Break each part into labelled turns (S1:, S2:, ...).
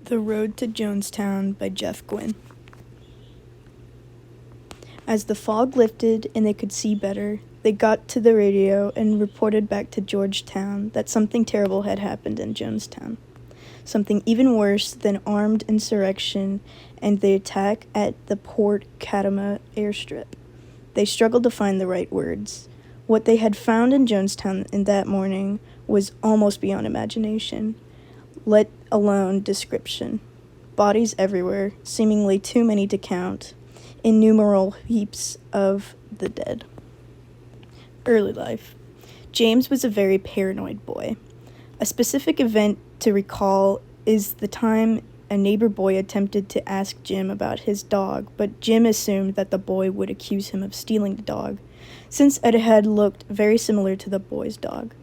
S1: The Road to Jonestown by Jeff Gwynne. As the fog lifted and they could see better, they got to the radio and reported back to Georgetown that something terrible had happened in Jonestown. Something even worse than armed insurrection and the attack at the Port Katama airstrip. They struggled to find the right words. What they had found in Jonestown in that morning was almost beyond imagination, let alone description. Bodies everywhere, seemingly too many to count, innumerable heaps of the dead. Early life. James was a very paranoid boy. A specific event to recall is the time a neighbor boy attempted to ask Jim about his dog, but Jim assumed that the boy would accuse him of stealing the dog, since it had looked very similar to the boy's dog.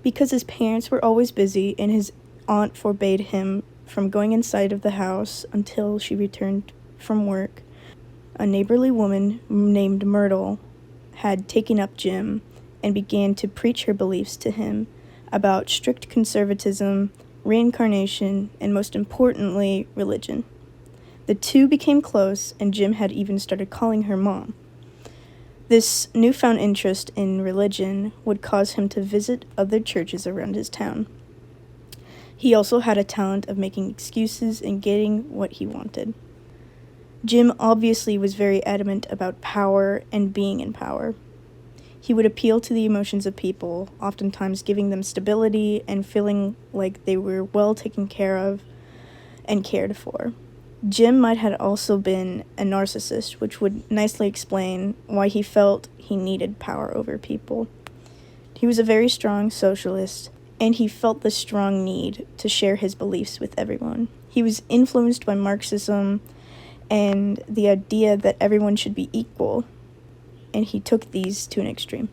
S1: Because his parents were always busy and his aunt forbade him from going inside of the house until she returned from work, a neighborly woman named Myrtle had taken up Jim and began to preach her beliefs to him about strict conservatism, reincarnation, and most importantly, religion. The two became close, and Jim had even started calling her Mom. This newfound interest in religion would cause him to visit other churches around his town. He also had a talent of making excuses and getting what he wanted. Jim obviously was very adamant about power and being in power. He would appeal to the emotions of people, oftentimes giving them stability and feeling like they were well taken care of and cared for. Jim might have also been a narcissist, which would nicely explain why he felt he needed power over people. He was a very strong socialist, and he felt the strong need to share his beliefs with everyone. He was influenced by Marxism and the idea that everyone should be equal, and he took these to an extreme.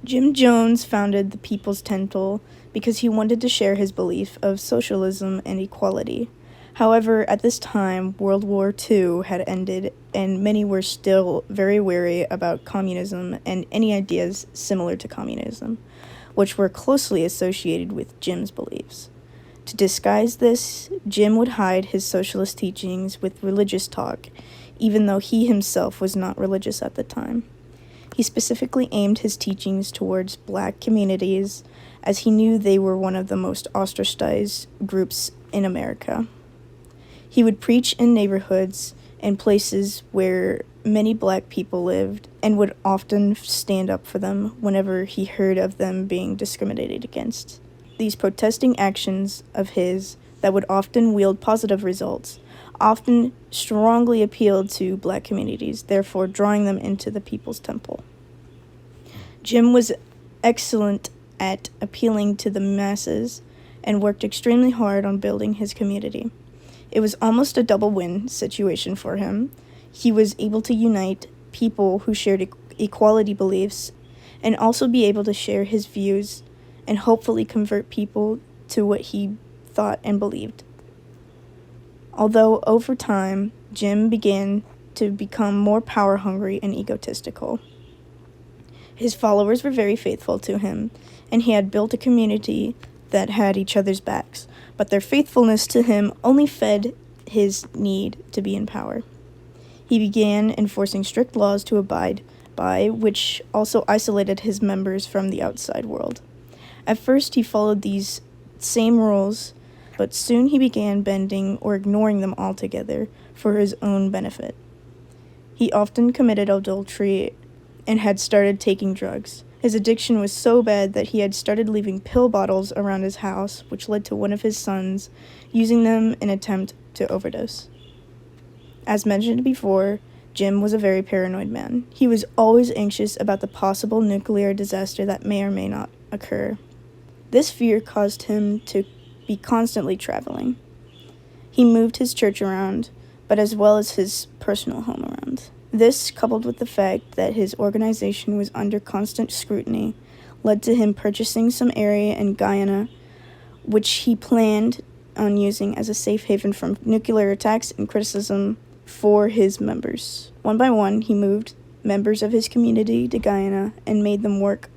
S1: Jim Jones founded the People's Temple because he wanted to share his belief of socialism and equality. However, at this time, World War II had ended, and many were still very wary about communism and any ideas similar to communism, which were closely associated with Jim's beliefs. To disguise this, Jim would hide his socialist teachings with religious talk, even though he himself was not religious at the time. He specifically aimed his teachings towards black communities, as he knew they were one of the most ostracized groups in America. He would preach in neighborhoods and places where many black people lived, and would often stand up for them whenever he heard of them being discriminated against. These protesting actions of his that would often wield positive results often strongly appealed to black communities, therefore drawing them into the People's Temple. Jim was excellent at appealing to the masses and worked extremely hard on building his community. It was almost a double win situation for him. He was able to unite people who shared equality beliefs and also be able to share his views and hopefully convert people to what he thought and believed. Although over time, Jim began to become more power-hungry and egotistical. His followers were very faithful to him, and he had built a community that had each other's backs, but their faithfulness to him only fed his need to be in power. He began enforcing strict laws to abide by, which also isolated his members from the outside world. At first, he followed these same rules, but soon he began bending or ignoring them altogether for his own benefit. He often committed adultery and had started taking drugs. His addiction was so bad that he had started leaving pill bottles around his house, which led to one of his sons using them in an attempt to overdose. As mentioned before, Jim was a very paranoid man. He was always anxious about the possible nuclear disaster that may or may not occur. This fear caused him to be constantly traveling. He moved his church around, but as well as his personal home around. This, coupled with the fact that his organization was under constant scrutiny, led to him purchasing some area in Guyana, which he planned on using as a safe haven from nuclear attacks and criticism for his members. One by one, he moved members of his community to Guyana and made them work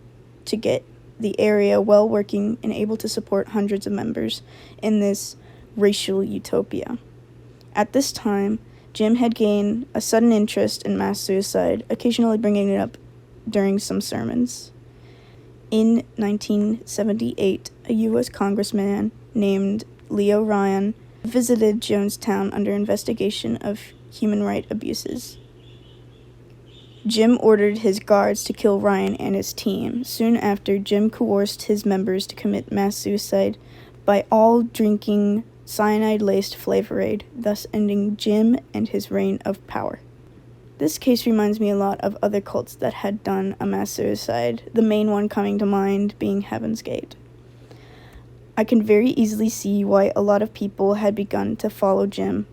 S1: to get the area well working and able to support hundreds of members in this racial utopia. At this time, Jim had gained a sudden interest in mass suicide, occasionally bringing it up during some sermons. In 1978, a U.S. congressman named Leo Ryan visited Jonestown under investigation of human rights abuses. Jim ordered his guards to kill Ryan and his team. Soon after, Jim coerced his members to commit mass suicide by all drinking cyanide-laced Flavor Aid, thus ending Jim and his reign of power. This case reminds me a lot of other cults that had done a mass suicide, the main one coming to mind being Heaven's Gate. I can very easily see why a lot of people had begun to follow Jim.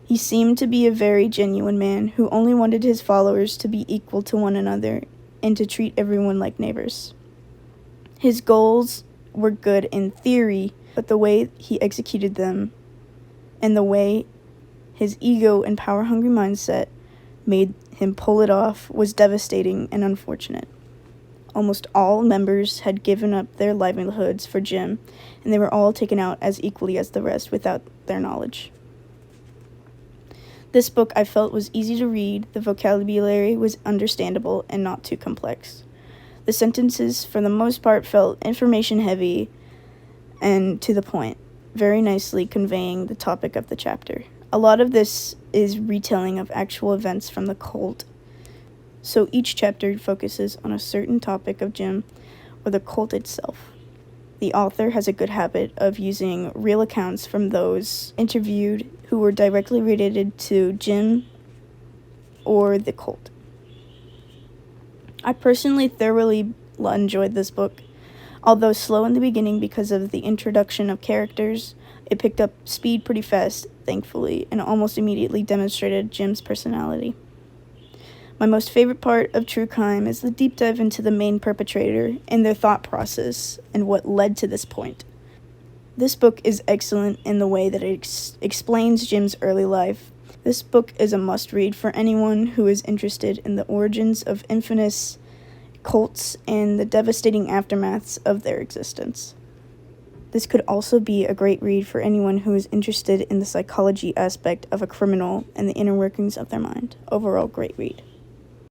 S1: He seemed to be a very genuine man who only wanted his followers to be equal to one another and to treat everyone like neighbors. His goals were good in theory, but the way he executed them and the way his ego and power-hungry mindset made him pull it off was devastating and unfortunate. Almost all members had given up their livelihoods for Jim, and they were all taken out as equally as the rest without their knowledge. This book I felt was easy to read, the vocabulary was understandable and not too complex. The sentences, for the most part, felt information-heavy and to the point, very nicely conveying the topic of the chapter. A lot of this is retelling of actual events from the cult, so each chapter focuses on a certain topic of Jim or the cult itself. The author has a good habit of using real accounts from those interviewed who were directly related to Jim or the cult. I personally thoroughly enjoyed this book. Although slow in the beginning because of the introduction of characters, it picked up speed pretty fast, thankfully, and almost immediately demonstrated Jim's personality. My most favorite part of true crime is the deep dive into the main perpetrator and their thought process and what led to this point. This book is excellent in the way that it explains Jim's early life. This book is a must-read for anyone who is interested in the origins of infamous cults and the devastating aftermaths of their existence. This could also be a great read for anyone who is interested in the psychology aspect of a criminal and the inner workings of their mind. Overall, great read.